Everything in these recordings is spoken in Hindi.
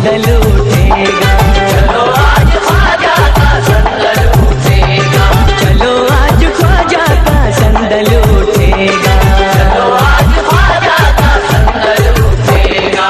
संदल उठेगा। चलो आज ख्वाजा का संदल उठेगा। चलो आज ख्वाजा का संदल उठेगा। चलो आज ख्वाजा का संदल उठेगा।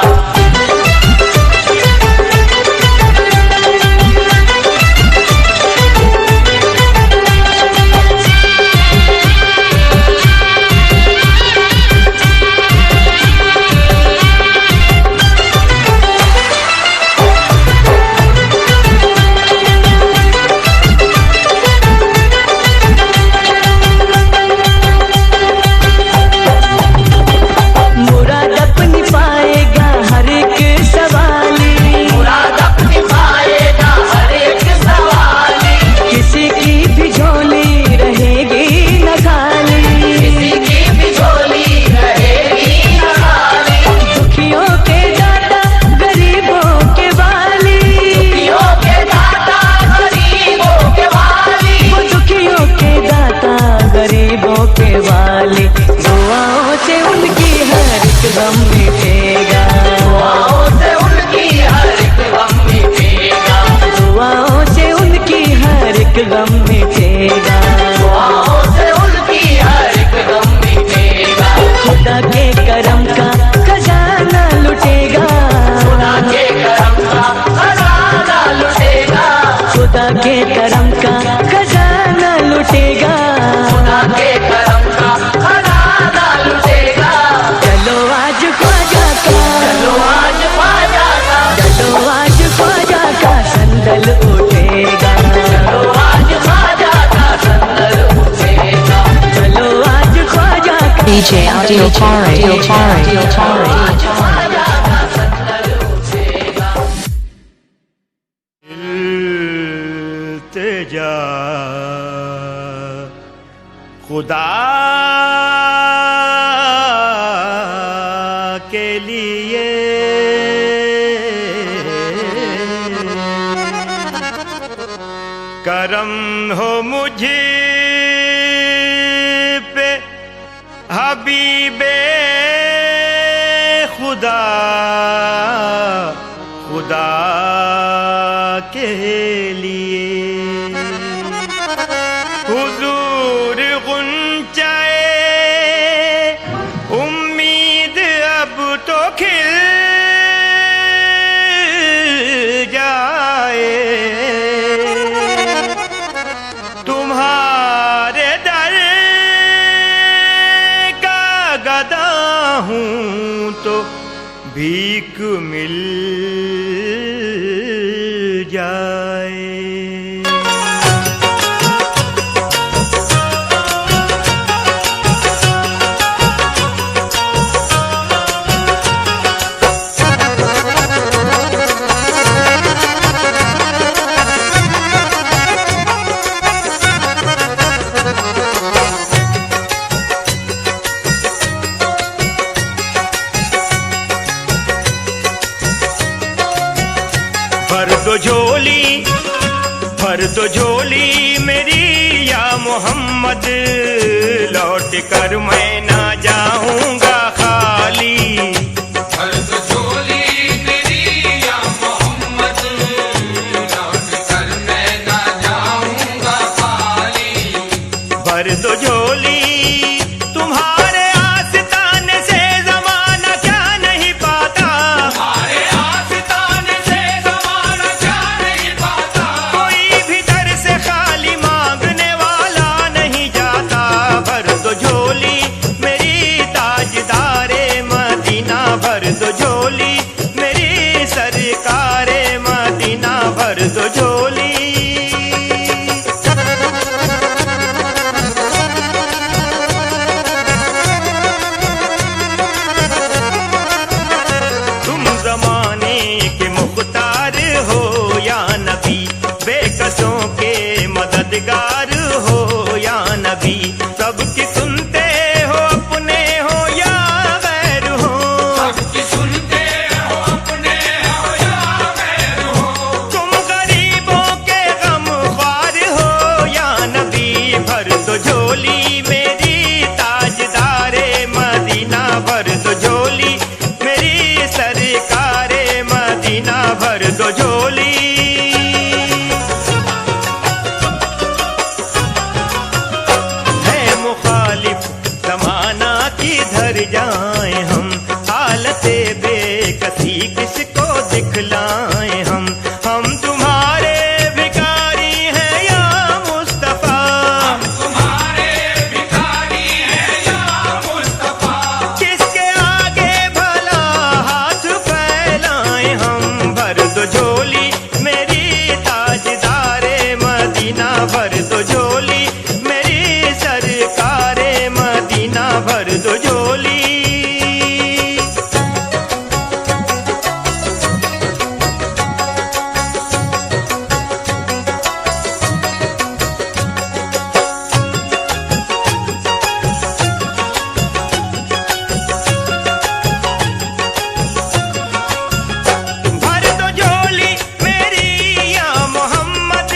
मुराद अपनी पाएगा हर एक सवाली। मुराद अपनी पाएगा हर एक सवाली। किसी की भी झोली रहेगी न खाली। किसी की भी झोली रहेगी न खाली। दुखियों के दाता गरीबों के वाली। दुखियों के दाता गरीबों के वाली। वो दुखियों के दाता गरीबों के वाली। दुआओं से उनकी हर एक गम मिटेगा। दुआओं से उनकी हर एक गम मिटेगा। दुआओं से उनकी हर एक गम मिटेगा। दुआओं से उनकी हर एक गम मिटेगा। खुदा के करम का खजाना लुटेगा। खुदा के करम का खजाना लुटेगा। खुदा के करम का खजाना लुटेगा। खुदा के करम का खजाना लुटेगा। चलो आज ख्वाजा का, चलो आज ख्वाजा का, चलो आज ख्वाजा का संदल उठेगा। चलो आज ख्वाजा का संदल उठेगा। चलो आज ख्वाजा का DJ Audio Tari. आज ख्वाजा का संदल उठेगा। इल्तिजा खुदा के लिए करम हो मुझे पे हबीबे खुदा, खुदा के लिए हुजूर गुंचाए उम्मीद अब तो खिल जाए। तुम्हारे दर का गदा हूँ तो भीख मिल जाए। भर दो झोली मेरी या मोहम्मद, लौट कर मैं ना जाऊंगा खाली। भर दो झोली मेरी या मोहम्मद, लौट कर मैं ना जाऊंगा खाली। भर दो झोली तुम्हारे आस्ताने से ज़माना क्या नहीं पाता। हमारे आस्ताने से ज़माना क्या नहीं पाता। कोई भी दर से खाली मांगने वाला नहीं जाता। भर दो झोली मेरी ताजदारे मदीना, भर दो झोली मेरी सरकारे मदीना, भर दो झोली। तुम जमाने के मुख्तार हो या नबी, बेकसों के मददगार हो या नबी। सबकी सुनते हो अपने हो या गैर हो। सबकी सुनते हो अपने हो या गैर हो। तुम गरीबों के गम ख्वार हो या नबी। भर दो झोली मेरी ताजदारे मदीना, भर दो झोली मेरी सरकारे मदीना, भर किसको दिखलाएं हम तुम्हारे भिखारी हैं या मुस्तफा, तुम्हारे भिखारी हैं या मुस्तफा। किसके आगे भला हाथ फैलाएं हम। भर दो झोली मेरी ताजदारे मदीना, भर दो झोली मेरी सरकारे मदीना, भर दो झोली। भर दो झोली मेरी या मोहम्मद,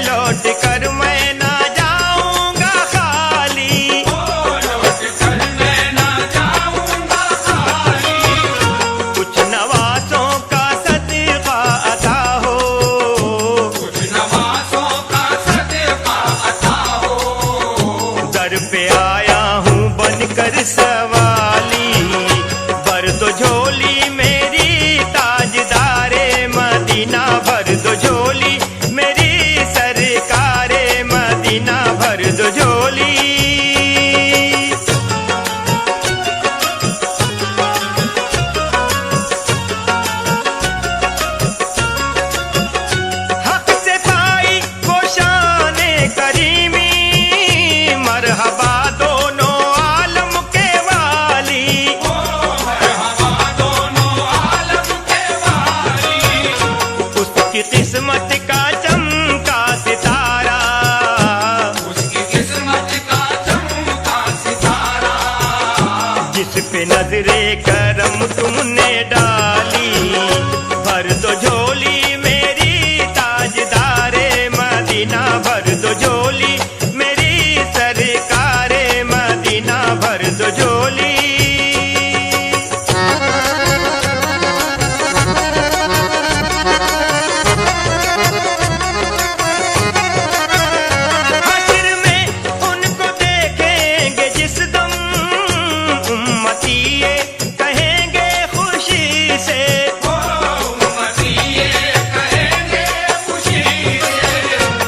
लौट कर मैं ना जाऊंगा खाली। लौट कर मैं ना जाऊंगा खाली। कुछ नवासों का सदका अता हो, कुछ नवाजों का सदका अता हो। दर पे आया हूँ बनकर सवाली। भर दो झोली मेरी ताजदारे मदीना, भर दो झोली मेरी सरकारे मदीना, भर दो झोली। हक से पाई वो शाने करीमी, मरहबा दोनों आलम के वाली। मरहबा दोनों आलम के वाली। उसकी किस्मत का चमका सितारा, उसकी किस्मत का चमका सितारा। जिस पे नजरे करम तुमने डाली। भर दो झोली मेरी ताजदारे मदीना, भर दो झोली मेरी सरकारे मदीना, भर दो झोली। हश्र में उनको देखेंगे जिस दम, उम्मती ये कहेंगे खुशी से। उम्मती कहेंगे खुशी से।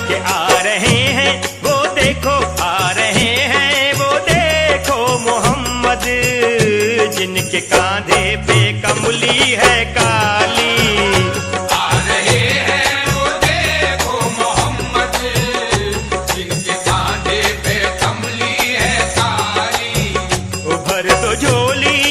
कि आ रहे हैं वो देखो, आ रहे हैं वो देखो मोहम्मद, जिनके कांधे पे कमली है काली। आ रहे हैं वो देखो मोहम्मद, जिनके कांधे पे कमली है काली। भर दो झोली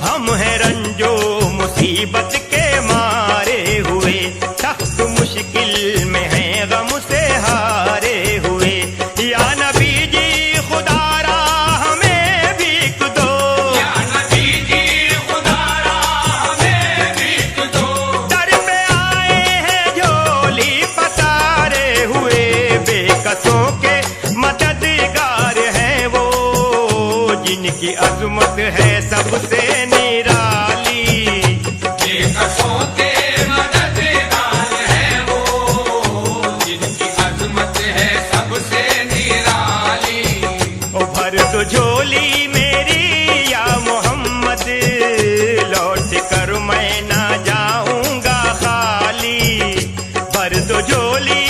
हम हैं रंजो मुसीबत के मारे हुए, सख्त मुश्किल में हैं गम से हारे हुए। या नबी जी खुदारा हमें भीख दो, या नबी जी खुदारा हमें भीख दो। दर पे आए हैं झोली पसारे हुए, बेकसों के मददगार हैं वो, जिनकी अजमत है सबसे निराली। बेकसों के मददगार हैं वो, जिनकी अजमत है सबसे निराली। ओ भर दो झोली मेरी या मोहम्मद, लौट कर मैं ना जाऊंगा खाली। भर दो झोली।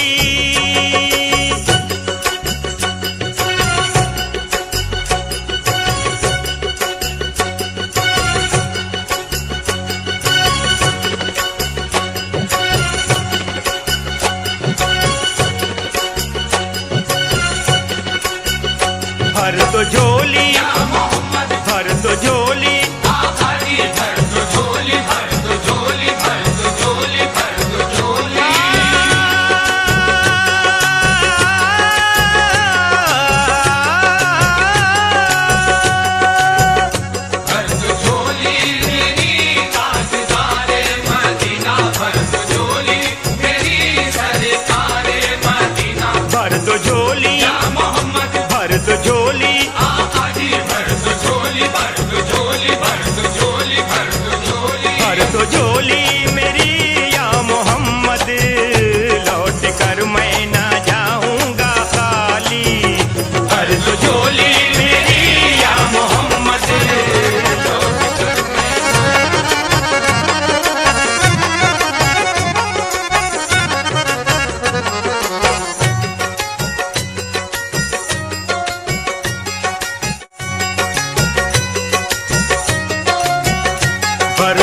भर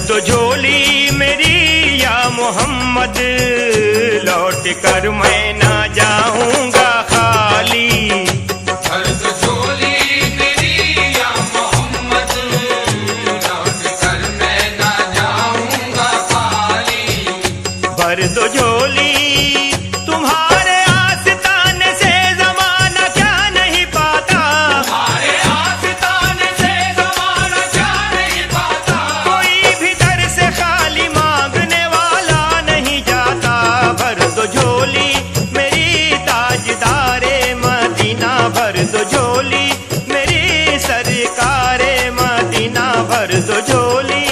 दो झोली मेरी या मोहम्मद, लौट कर मैं ना जाऊंगा खाली। भर दो झोली मेरी या मोहम्मद, लौट कर मैं ना जाऊंगा खाली। भर दो झोली तुम्हारे आस्ताने से जमाना क्या नहीं पाता, हमारे आस्ताने से ज़माना क्या नहीं पाता। कोई भी दर से खाली मांगने वाला नहीं जाता। भर दो झोली मेरी ताजदारे मदीना, भर दो झोली मेरी सरकारे मदीना, भर दो झोली।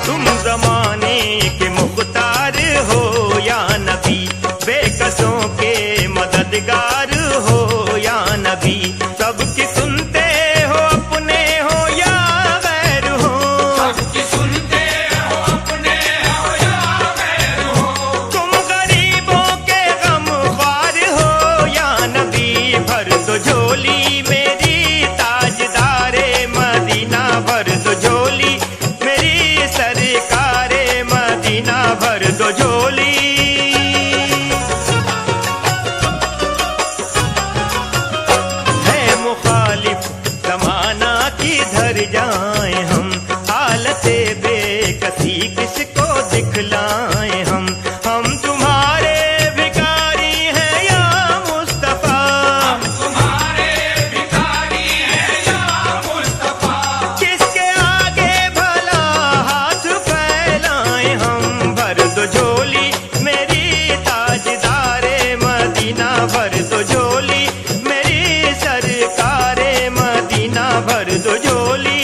तुम जमाने के मुख्तार हो या नबी, बेकसों के मददगार हो या नबी, सबकी सुनते हो अपने हो या गैर हो, सबकी सुनते हो अपने हो या गैर हो। तुम गरीबों के गम ख्वार हो या नबी। भर दो झोली मेरी ताजदारे मदीना, भर दो झोली मेरी सरकारे मदीना, भर दो झोली। है मुखालिफ जमाना किधर जाए हम, हालते बेकसी किसको दिखलाए हम तुम्हारे भिखारी हैं या मुस्तफा। तुम्हारे भिखारी हैं या मुस्तफा। किसके आगे भला हाथ फैलाए हम। भर दो झोली मेरी ताजदारे मदीना, भर दो झोली मेरी सरकारे मदीना, भर दो झोली।